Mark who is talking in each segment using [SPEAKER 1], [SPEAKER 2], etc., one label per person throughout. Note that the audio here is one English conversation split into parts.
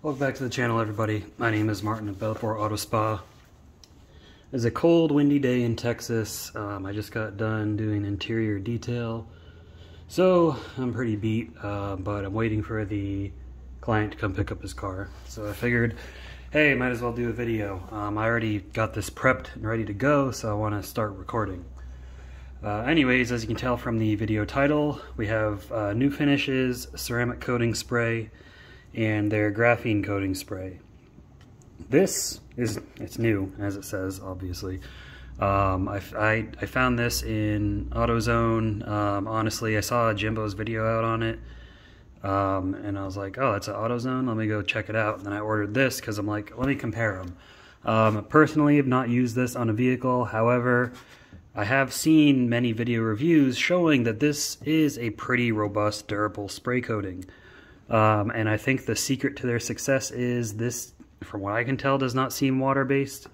[SPEAKER 1] Welcome back to the channel, everybody. My name is Martin of Belleport Auto Spa. It's a cold, windy day in Texas. I just got done doing interior detail, so I'm pretty beat, but I'm waiting for the client to come pick up his car. So I figured, hey, might as well do a video. I already got this prepped and ready to go, so I want to start recording. Anyways, as you can tell from the video title, we have new finishes, ceramic coating spray, and their graphene coating spray. This is, it's new, as it says, obviously. I found this in AutoZone. Honestly, I saw Jimbo's video out on it, and I was like, oh, that's an AutoZone, let me go check it out. And then I ordered this because I'm like, let me compare them. Personally, have not used this on a vehicle. However, I have seen many video reviews showing that this is a pretty robust, durable spray coating. And I think the secret to their success is this, from what I can tell, does not seem water-based.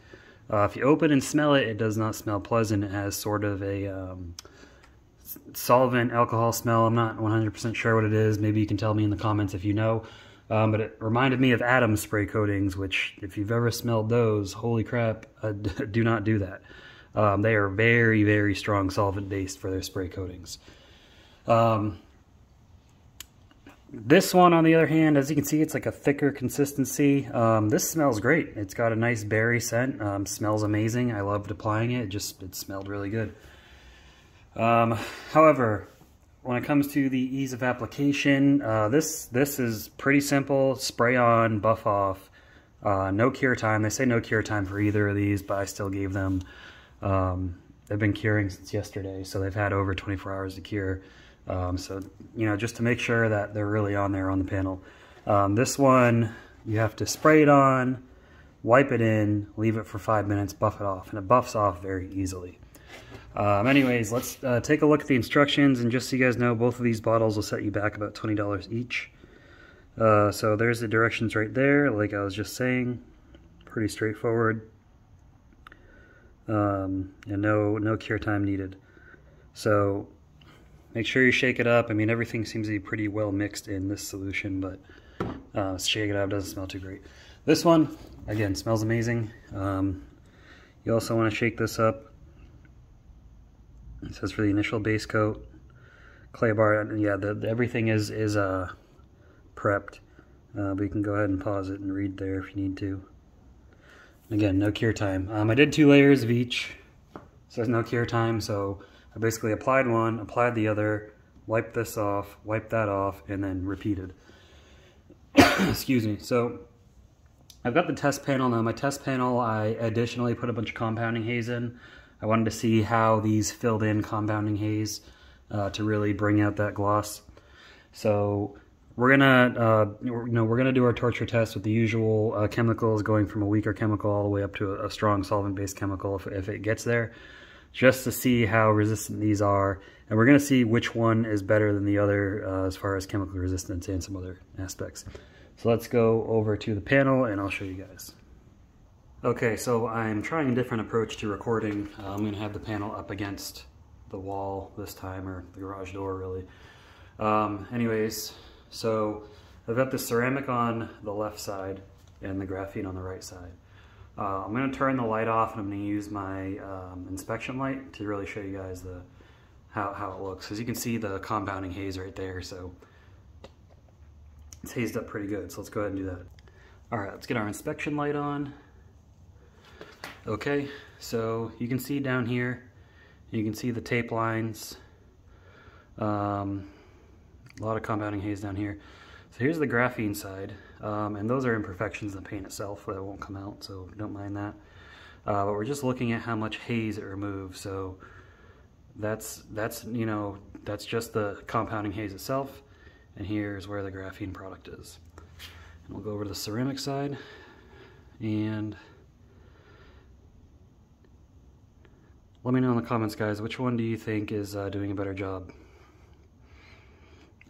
[SPEAKER 1] If you open and smell it, it does not smell pleasant. It has sort of a solvent alcohol smell. I'm not 100% sure what it is. Maybe you can tell me in the comments if you know. But it reminded me of Adam's spray coatings, which, if you've ever smelled those, holy crap, do not do that. They are very, very strong solvent-based for their spray coatings. This one, on the other hand, as you can see, it's like a thicker consistency. This smells great. It's got a nice berry scent. Smells amazing. I loved applying it. It smelled really good. However, when it comes to the ease of application, this is pretty simple. Spray on, buff off. No cure time. They say no cure time for either of these, but I still gave them. They've been curing since yesterday, so they've had over 24 hours to cure. So, you know, just to make sure that they're really on there on the panel. This one, you have to spray it on, wipe it in, leave it for 5 minutes, buff it off, and it buffs off very easily. Anyways, let's take a look at the instructions, and just so you guys know, both of these bottles will set you back about $20 each. So there's the directions right there, like I was just saying. Pretty straightforward. And no cure time needed. So make sure you shake it up. I mean, everything seems to be pretty well mixed in this solution, but shake it up, doesn't smell too great. This one, again, smells amazing. You also want to shake this up. It says for the initial base coat, clay bar, and yeah, everything is prepped. But you can go ahead and pause it and read there if you need to. Again, no cure time. I did 2 layers of each, so there's no cure time, so I basically applied one, applied the other, wiped this off, wiped that off, and then repeated. Excuse me. So I've got the test panel now. My test panel, I additionally put a bunch of compounding haze in. I wanted to see how these filled in compounding haze to really bring out that gloss. So we're gonna do our torture test with the usual chemicals, going from a weaker chemical all the way up to a strong solvent-based chemical if it gets there, just to see how resistant these are. And we're going to see which one is better than the other as far as chemical resistance and some other aspects. So let's go over to the panel and I'll show you guys. Okay, so I'm trying a different approach to recording. I'm going to have the panel up against the wall this time, or the garage door really. Anyways, so I've got the ceramic on the left side and the graphene on the right side. I'm going to turn the light off, and I'm going to use my inspection light to really show you guys how it looks. As you can see, the compounding haze right there, so it's hazed up pretty good. So let's go ahead and do that. Alright, let's get our inspection light on. Okay, so you can see down here, you can see the tape lines. A lot of compounding haze down here. So here's the graphene side, and those are imperfections in the paint itself that won't come out, so don't mind that. But we're just looking at how much haze it removes. So that's you know, that's just the compounding haze itself, and here's where the graphene product is. And we'll go over to the ceramic side, and let me know in the comments, guys, which one do you think is doing a better job?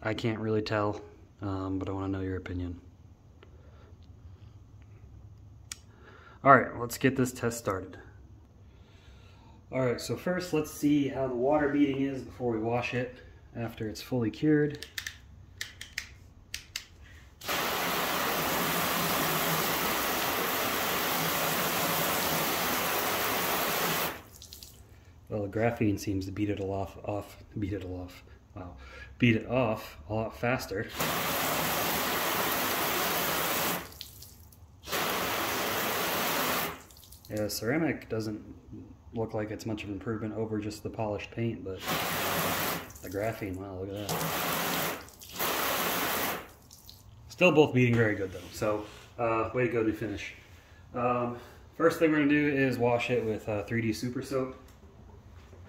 [SPEAKER 1] I can't really tell, but I want to know your opinion. Alright, let's get this test started. Alright, so first let's see how the water beading is before we wash it after it's fully cured. Well, the graphene seems to beat it off a lot faster. Yeah, ceramic doesn't look like it's much of an improvement over just the polished paint, but the graphene, wow, look at that. Still both beating very good though, so way to go to finish. First thing we're going to do is wash it with 3D Super Soap,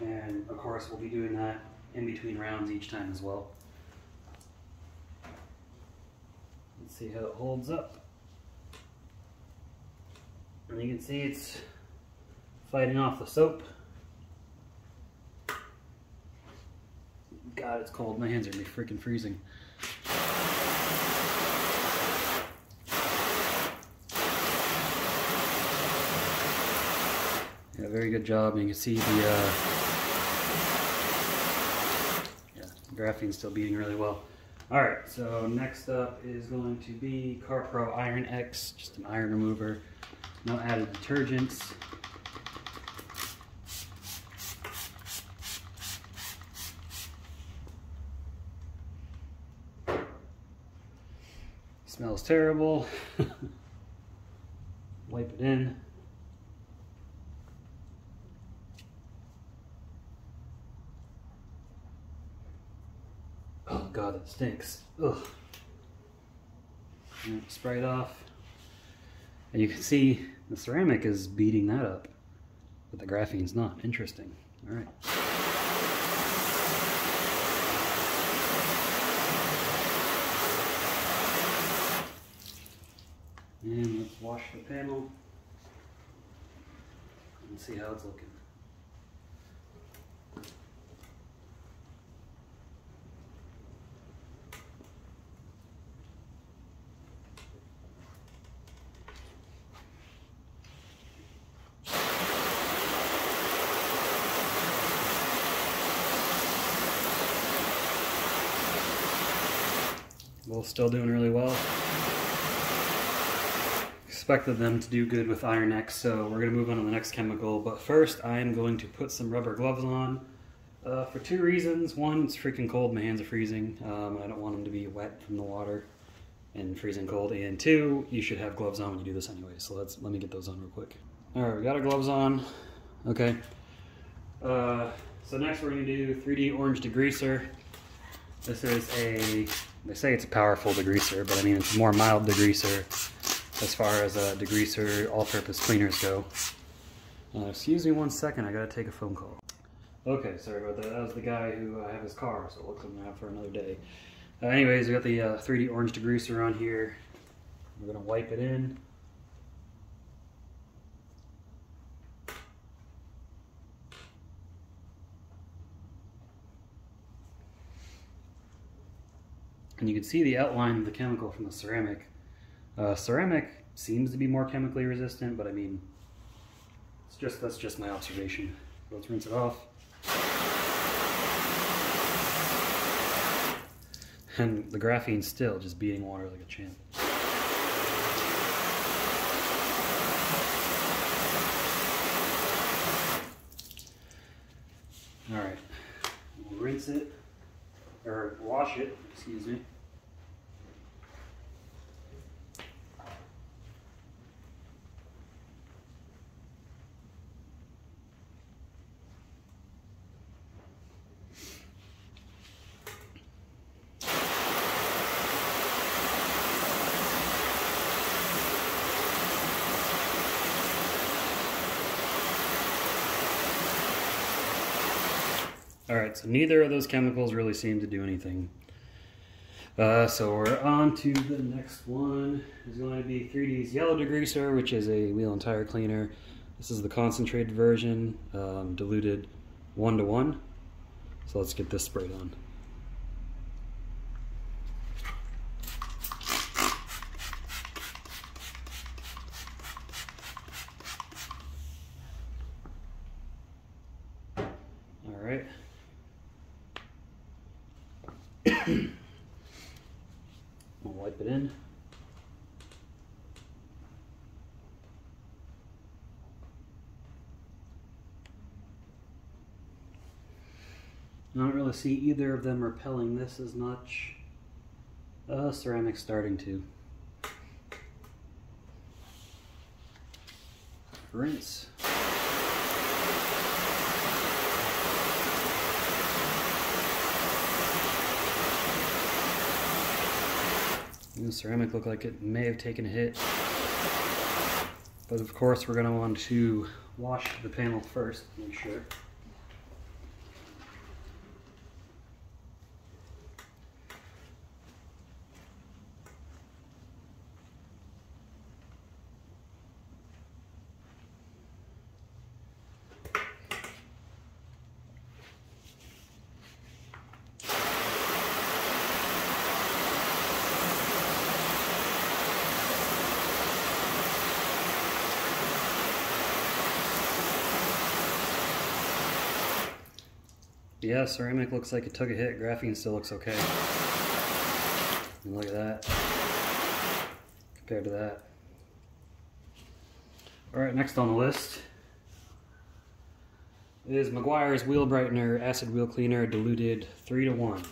[SPEAKER 1] and of course we'll be doing that in between rounds each time as well. Let's see how it holds up. And you can see it's fighting off the soap. God, it's cold. My hands are gonna be freaking freezing. Yeah, very good job. And you can see the graphene's still beating really well. All right, so next up is going to be CarPro Iron X, just an iron remover. No added detergents. Smells terrible. Wipe it in. Oh God, it stinks. Ugh. And spray it off. And you can see the ceramic is beating that up, but the graphene's not. Interesting. All right. And let's wash the panel and see how it's looking. Both still doing really well. Expected them to do good with Iron X, so we're going to move on to the next chemical. But first, I am going to put some rubber gloves on for two reasons. One, it's freaking cold, my hands are freezing. I don't want them to be wet from the water and freezing cold. And two, you should have gloves on when you do this anyway, so let me get those on real quick. All right, we got our gloves on. Okay. So next we're going to do 3D Orange Degreaser. This is they say it's a powerful degreaser, but I mean it's a more mild degreaser as far as degreaser all-purpose cleaners go. Excuse me 1 second, I gotta take a phone call. Okay, sorry about that. That was the guy who I have his car, so it looks like I'm gonna have for another day. Anyways, we got the 3D Orange Degreaser on here. We're gonna wipe it in. And you can see the outline of the chemical from the ceramic. Ceramic seems to be more chemically resistant, but I mean, that's just my observation. Let's rinse it off. And the graphene's still just beating water like a champ. All right, we'll rinse it, or wash it, excuse me. Alright, so neither of those chemicals really seem to do anything. So we're on to the next one. It's going to be 3D's Yellow Degreaser, which is a wheel and tire cleaner. This is the concentrated version, diluted 1:1. So let's get this sprayed on. Alright. We'll wipe it in. I don't really see either of them repelling this as much. Ceramic's starting to. Rinse. The ceramic looked like it may have taken a hit. But of course we're going to want to wash the panel first, make sure. Yeah, ceramic looks like it took a hit. Graphene still looks okay. And look at that. Compared to that. Alright, next on the list is Meguiar's Wheel Brightener Acid Wheel Cleaner diluted 3:1.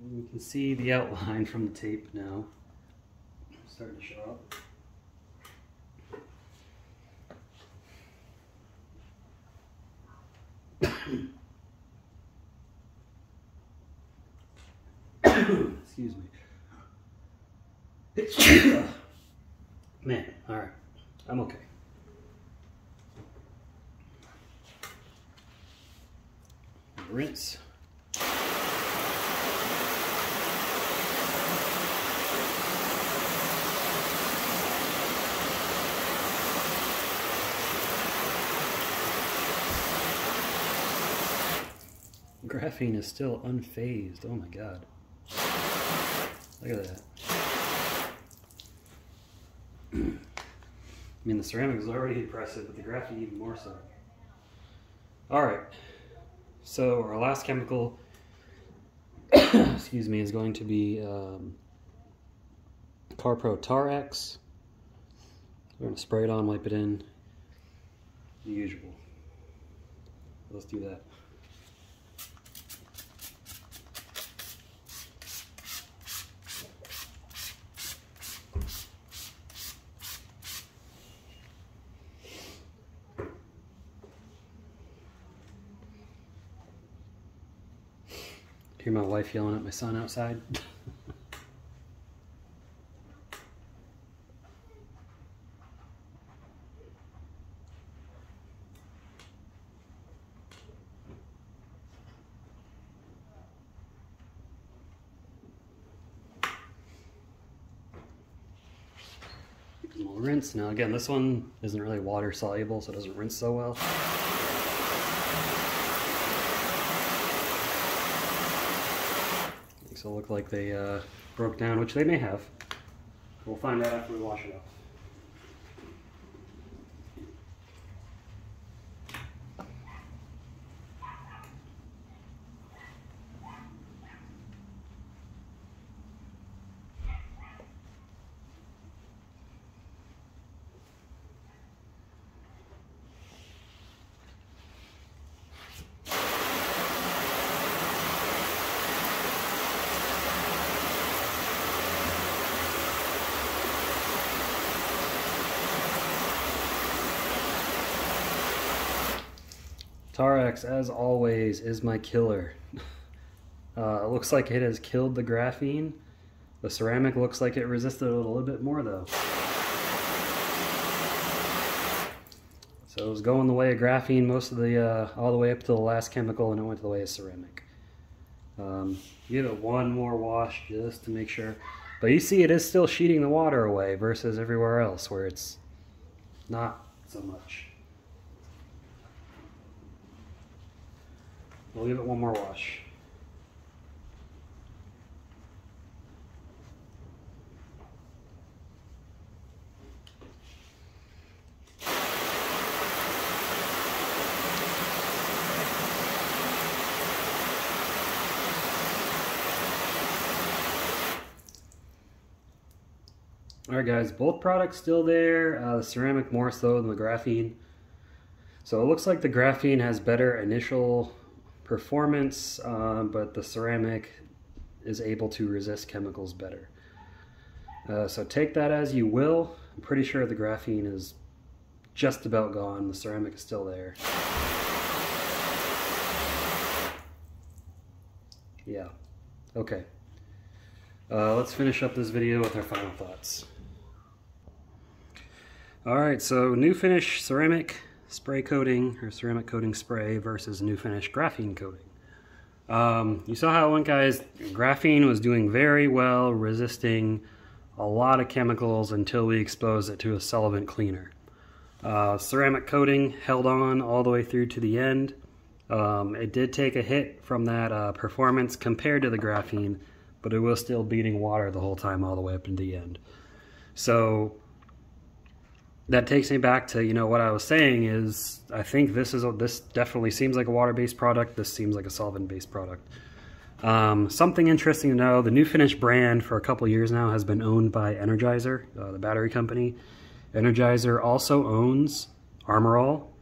[SPEAKER 1] You can see the outline from the tape now. It's starting to show up. Excuse me. Man, alright. I'm okay. Rinse. Graphene is still unfazed. Oh my god. Look at that. I mean, the ceramic is already impressive, but the graphene even more so. Alright. So, our last chemical excuse me, is going to be Pro Tarx. We're going to spray it on, wipe it in. The usual. Let's do that. Hear my wife yelling at my son outside. We'll rinse. Now again, this one isn't really water soluble, so it doesn't rinse so well. These will look like they broke down, which they may have. We'll find out after we wash it off. Tarx, as always, is my killer. It looks like it has killed the graphene. The ceramic looks like it resisted it a little bit more though. So it was going the way of graphene most of the, all the way up to the last chemical, and it went the way of ceramic. Give it one more wash just to make sure. But you see it is still sheeting the water away versus everywhere else where it's not so much. We'll give it one more wash. Alright guys, both products still there, the ceramic more so than the graphene. So it looks like the graphene has better initial performance, but the ceramic is able to resist chemicals better. So take that as you will. I'm pretty sure the graphene is just about gone. The ceramic is still there. Yeah. Okay. Let's finish up this video with our final thoughts. Alright, so New Finish ceramic spray coating, or ceramic coating spray, versus New Finish graphene coating. You saw how it went, guys. Graphene was doing very well, resisting a lot of chemicals until we exposed it to a solvent cleaner. Ceramic coating held on all the way through to the end. It did take a hit from that performance compared to the graphene, but it was still beating water the whole time all the way up to the end. So that takes me back to, you know, what I was saying is, I think this definitely seems like a water-based product. This seems like a solvent-based product. Something interesting to know, the New Finish brand for a couple years now has been owned by Energizer, the battery company. Energizer also owns Armor All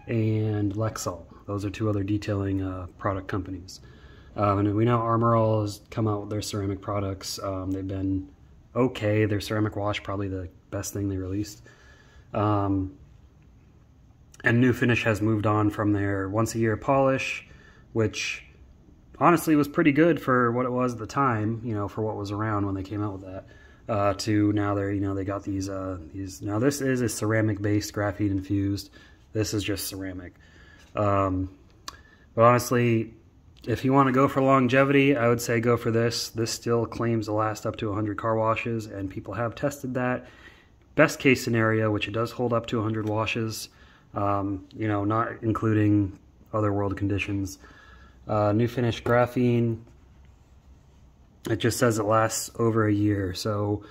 [SPEAKER 1] and Lexol. Those are two other detailing product companies. And we know Armor All has come out with their ceramic products. They've been okay. Their ceramic wash, probably the best thing they released. And New Finish has moved on from their once-a-year polish, which honestly was pretty good for what it was at the time, you know, for what was around when they came out with that, to now they're, you know, they got these, now this is a ceramic-based, graphene-infused. This is just ceramic. But honestly, if you want to go for longevity, I would say go for this. This still claims to last up to 100 car washes, and people have tested that. Best case scenario, which it does hold up to 100 washes, you know, not including other world conditions. New Finish graphene, it just says it lasts over a year. So,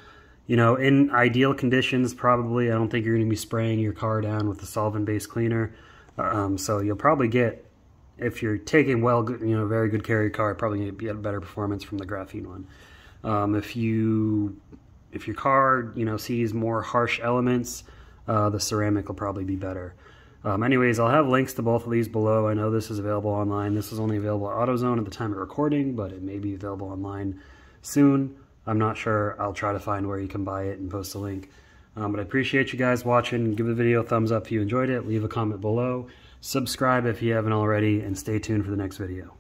[SPEAKER 1] you know, in ideal conditions, probably, I don't think you're going to be spraying your car down with a solvent-based cleaner. So you'll probably get, if you're taking very good care of your car, probably going to get better performance from the graphene one. If your car, you know, sees more harsh elements, the ceramic will probably be better. Anyways, I'll have links to both of these below. I know this is available online. This is only available at AutoZone at the time of recording, but it may be available online soon. I'm not sure. I'll try to find where you can buy it and post a link. But I appreciate you guys watching. Give the video a thumbs up if you enjoyed it. Leave a comment below. Subscribe if you haven't already, and stay tuned for the next video.